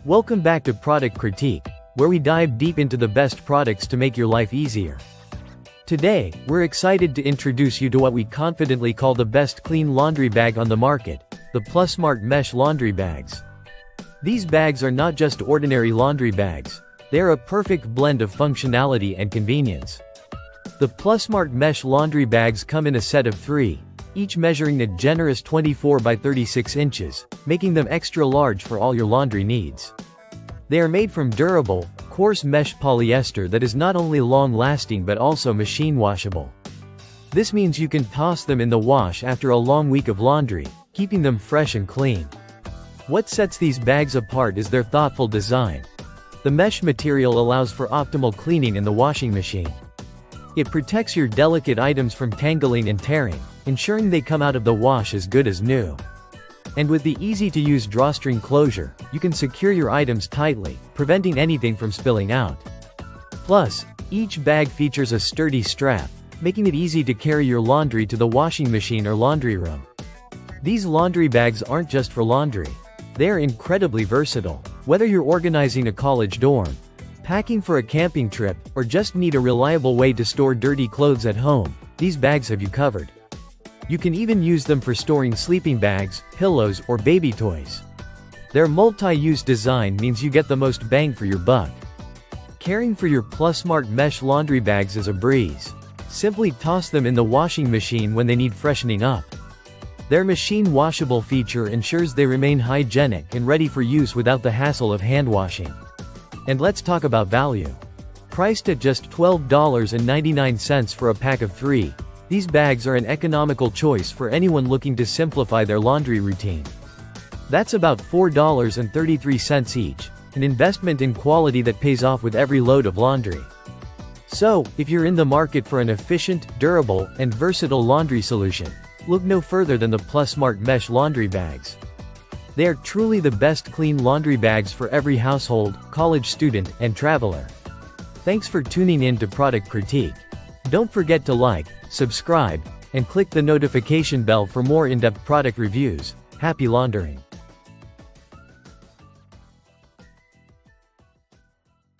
Welcome back to Product Critique, where we dive deep into the best products to make your life easier. Today, we're excited to introduce you to what we confidently call the best clean laundry bag on the market, the Plusmart Mesh Laundry Bags. These bags are not just ordinary laundry bags, they're a perfect blend of functionality and convenience. The Plusmart Mesh Laundry Bags come in a set of 3, each measuring a generous 24 by 36 inches, making them extra large for all your laundry needs. They are made from durable, coarse mesh polyester that is not only long-lasting but also machine washable. This means you can toss them in the wash after a long week of laundry, keeping them fresh and clean. What sets these bags apart is their thoughtful design. The mesh material allows for optimal cleaning in the washing machine. It protects your delicate items from tangling and tearing, ensuring they come out of the wash as good as new. And with the easy-to-use drawstring closure, you can secure your items tightly, preventing anything from spilling out. Plus, each bag features a sturdy strap, making it easy to carry your laundry to the washing machine or laundry room. These laundry bags aren't just for laundry. They're incredibly versatile. Whether you're organizing a college dorm, packing for a camping trip, or just need a reliable way to store dirty clothes at home, these bags have you covered. You can even use them for storing sleeping bags, pillows, or baby toys. Their multi-use design means you get the most bang for your buck. Caring for your Plusmart Mesh Laundry Bags is a breeze. Simply toss them in the washing machine when they need freshening up. Their machine washable feature ensures they remain hygienic and ready for use without the hassle of hand washing. And let's talk about value. Priced at just $12.99 for a pack of 3, these bags are an economical choice for anyone looking to simplify their laundry routine. That's about $4.33 each, an investment in quality that pays off with every load of laundry. So, if you're in the market for an efficient, durable, and versatile laundry solution, look no further than the Plusmart Mesh Laundry Bags. They are truly the best clean laundry bags for every household, college student, and traveler. Thanks for tuning in to Product Critique. Don't forget to like, subscribe, and click the notification bell for more in-depth product reviews. Happy laundering!